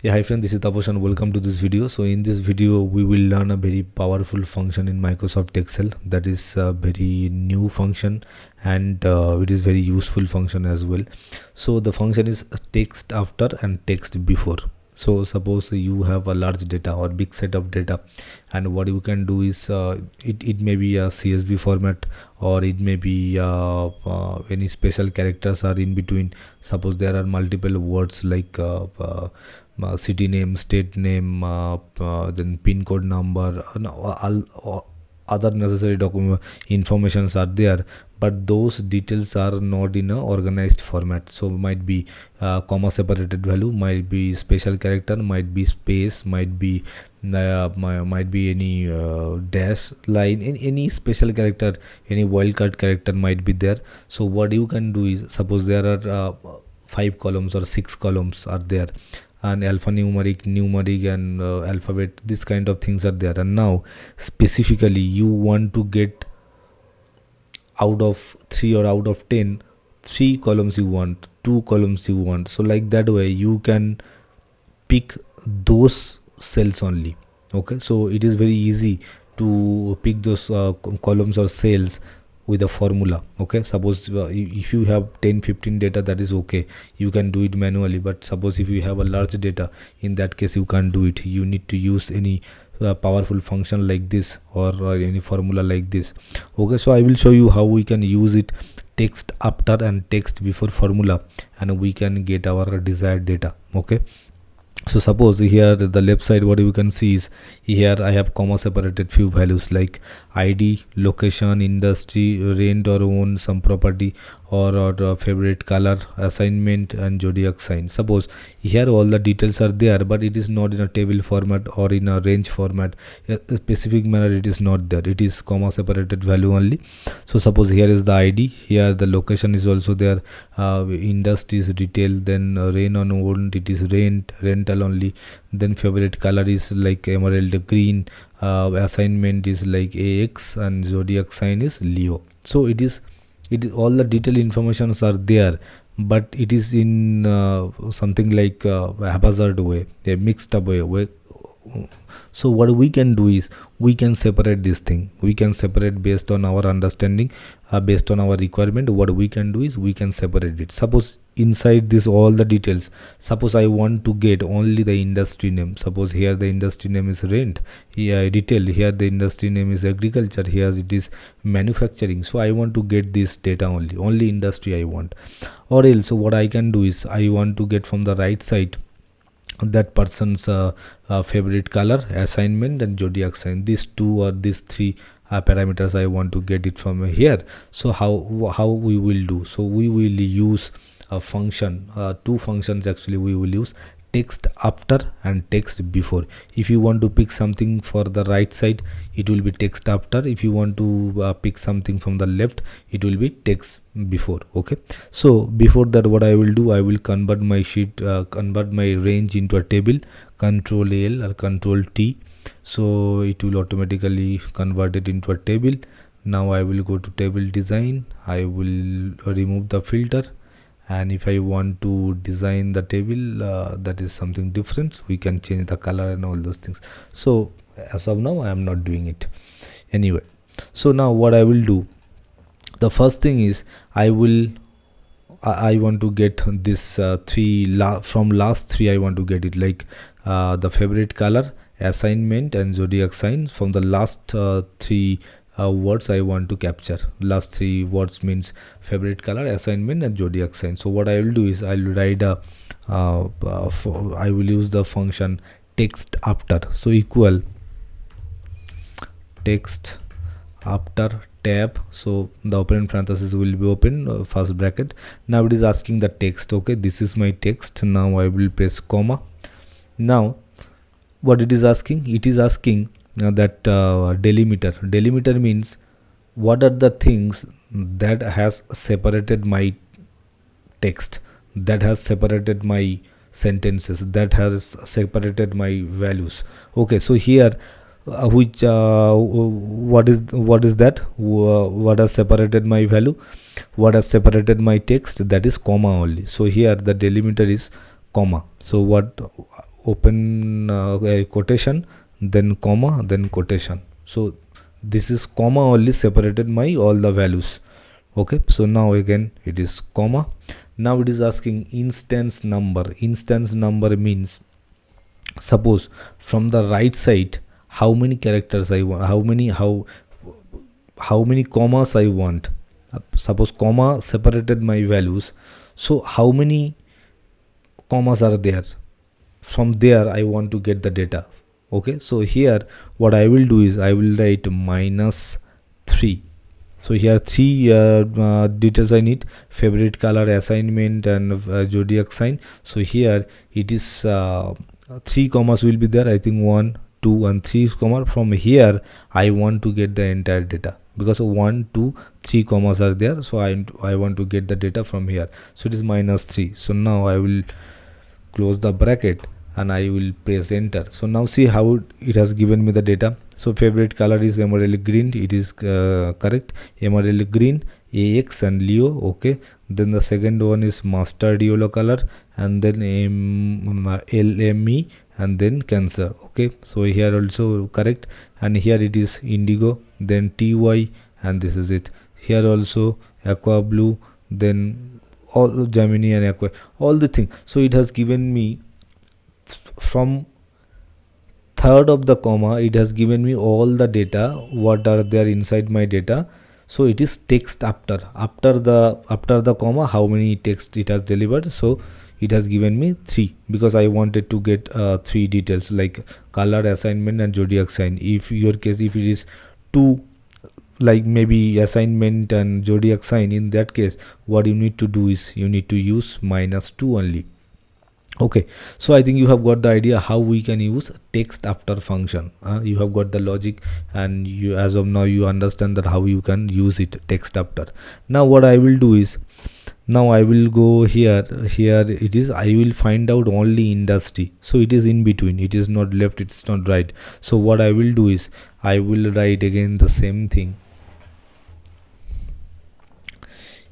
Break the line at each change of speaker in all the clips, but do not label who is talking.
Yeah, hi friend, this is Taposh and welcome to this video. So in this video we will learn a very powerful function in Microsoft Excel. That is a very new function, and it is very useful function as well. So the function is text after and text before. So suppose you have a large data or big set of data, and what you can do is it may be a CSV format, or it may be any special characters are in between. Suppose there are multiple words like city name, state name, then pin code number, other necessary document informations are there, but those details are not in a organized format. So might be comma separated value, might be special character, might be space, might be any dash line, any special character, any wildcard character might be there. So what you can do is, suppose there are 5 columns or 6 columns are there, and alphanumeric, numeric, and alphabet, this kind of things are there. And now specifically you want to get out of 3 or out of 10, 3 columns you want, 2 columns you want. So like that way you can pick those cells only. Okay, so it is very easy to pick those columns or cells with a formula. Okay, suppose if you have 10-15 data, that is okay, you can do it manually. But suppose if you have a large data, in that case you can't do it. You need to use any powerful function like this, or any formula like this. Okay, so I will show you how we can use it, text after and text before formula, and we can get our desired data. Okay, so suppose here the left side, what you can see is, here I have comma separated few values like ID, location, industry, rent or own some property, or favorite color, assignment, and zodiac sign. Suppose here all the details are there, but it is not in a table format or in a range format. A specific manner it is not there, it is comma separated value only. So suppose here is the ID, here the location is also there, industry is retail, then rent on owned, it is rental only, then favorite color is like emerald green, assignment is like AX, and zodiac sign is Leo. So it is all the detailed informations are there, but it is in something like haphazard way, a mixed up way. So what we can do is, we can separate this thing, we can separate based on our understanding, based on our requirement. What we can do is, we can separate it. Suppose inside this all the details, suppose I want to get only the industry name. Suppose here the industry name is rent, here retail, here the industry name is agriculture, here it is manufacturing. So I want to get this data only industry I want. Or else what I can do is, I want to get from the right side that person's favorite color, assignment, and zodiac sign. These two or these three parameters I want to get it from here. So how we will do? So we will use a function, two functions actually we will use, text after and text before. If you want to pick something for the right side, it will be text after. If you want to pick something from the left, it will be text before. Okay, so before that, what I will do, I will convert my sheet, convert my range into a table, Control L or Control T. So it will automatically convert it into a table. Now I will go to table design, I will remove the filter, and if I want to design the table, that is something different, we can change the color and all those things. So as of now I am not doing it anyway. So now what I will do, the first thing is, I want to get this from last three. I want to get it like the favorite color, assignment, and zodiac sign. From the last three words I want to capture. Last three words means favorite color, assignment, and zodiac sign. So what I will do is, I will write I will use the function text after. So equal text after tab. So the open parenthesis will be open, first bracket. Now it is asking the text. Okay, this is my text. Now I will press comma. Now what it is asking, it is asking that delimiter. Delimiter means what are the things that has separated my text, that has separated my sentences, that has separated my values. Okay, so here what is that, what has separated my value, what has separated my text, that is comma only. So here the delimiter is comma. So open a quotation, then comma, then quotation. So this is comma only separated my all the values. Okay, so now again it is comma. Now it is asking instance number. Instance number means, suppose from the right side how many characters I want, how many commas I want. Suppose comma separated my values, so how many commas are there, from there I want to get the data. Okay, so here what I will do is I will write -3. So here three details I need: favorite color, assignment, and zodiac sign. So here it is 3 commas will be there, I think 1, 2 and 3 comma. From here I want to get the entire data, because 1, 2, 3 commas are there, so I want to get the data from here. So it is -3. So now I will close the bracket and I will press enter. So now see how it has given me the data. So favorite color is emerald green, it is correct, emerald green, AX and Leo. Okay, then the second one is mustard yellow color, and then LME, and then Cancer. Okay, so here also correct, and here it is indigo, then TY, and this is it. Here also aqua blue, then all Gemini and aqua, all the thing. So it has given me from third of the comma, it has given me all the data what are there inside my data. So it is text after the comma, how many text it has delivered. So it has given me 3, because I wanted to get 3 details like color, assignment and zodiac sign. If your case, if it is 2, like maybe assignment and zodiac sign, in that case what you need to do is you need to use -2 only. Okay, so I think you have got the idea how we can use text after function. You have got the logic, and you, as of now, you understand that how you can use it, text after. Now what I will do is, now I will go here it is, I will find out only industry. So it is in between, it is not left, it's not right. So what I will do is I will write again the same thing,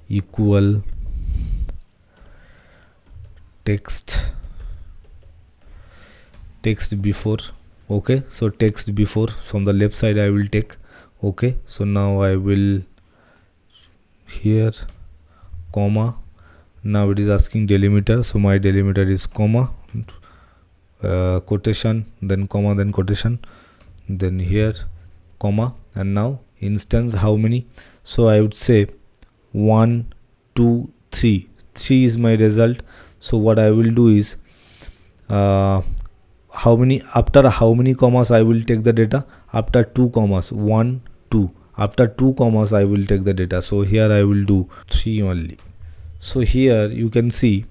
equal text before. Okay, so text before from the left side I will take. Okay, so now I will here comma. Now it is asking delimiter, so my delimiter is comma, quotation, then comma, then quotation, then here comma, and now instance how many. So I would say 1, 2, 3. 3 is my result. So what I will do is how many, after how many commas I will take the data, after 2 commas, 1, 2, after 2 commas I will take the data. So here I will do 3 only. So here you can see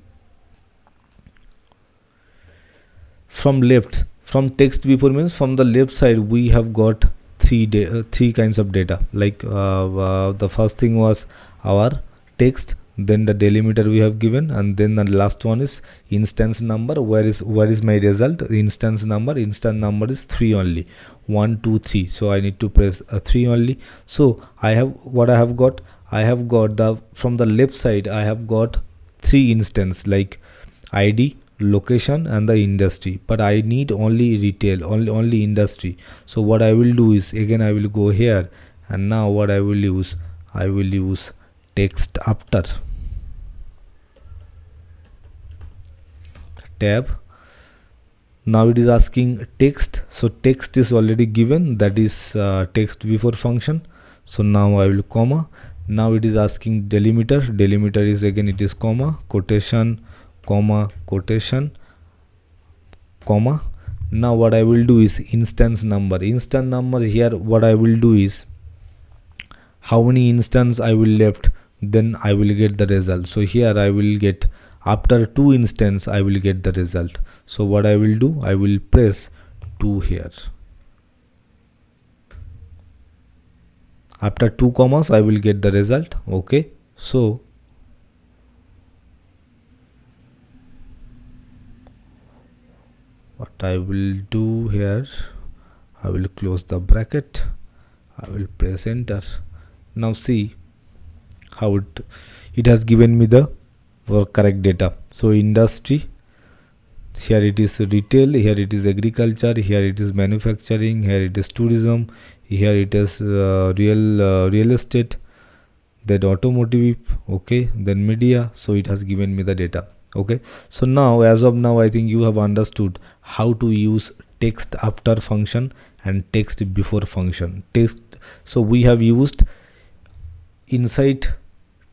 from left, from text before means from the left side we have got 3 kinds of data. Like the first thing was our text, then the delimiter we have given, and then the last one is instance number. Where is my result? Instance number is 3 only, 1, 2, 3. So I need to press 3 only. So I have what I have got the, from the left side I have got 3 instance, like ID, location and the industry, but I need only retail, only industry. So what I will do is, again I will go here, and now what I will use text after tab. Now it is asking text, so text is already given, that is text before function. So now I will comma. Now it is asking delimiter is again it is comma, quotation, comma, quotation, comma. Now what I will do is instance number here what I will do is how many instance I will left, then I will get the result. So here I will get, after 2 instance I will get the result. So what I will do, I will press 2 here. After 2 commas I will get the result. Okay, so what I will do here, I will close the bracket, I will press enter. Now see how it has given me the correct data. So industry, here it is retail, here it is agriculture, here it is manufacturing, here it is tourism, here it is real estate, then automotive, okay, then media. So it has given me the data. Okay, so now as of now I think you have understood how to use text after function and text before function. So we have used inside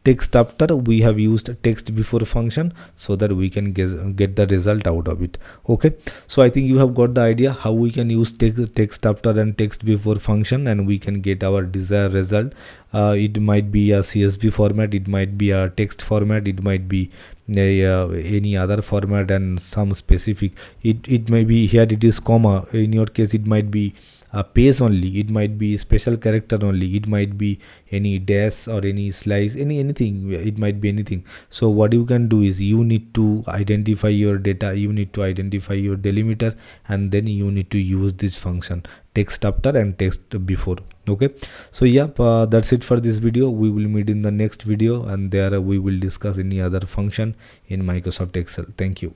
text after, we have used text before function, so that we can get the result out of it. Okay, so I think you have got the idea how we can use text after and text before function, and we can get our desired result. It might be a CSV format, it might be a text format, it might be any other format, and some specific, it may be, here it is comma, in your case it might be a page only, it might be special character only, it might be any dash or any slice, anything, it might be anything. So what you can do is you need to identify your data, you need to identify your delimiter, and then you need to use this function text after and text before. Okay, so yeah, that's it for this video. We will meet in the next video, and there we will discuss any other function in Microsoft Excel. Thank you.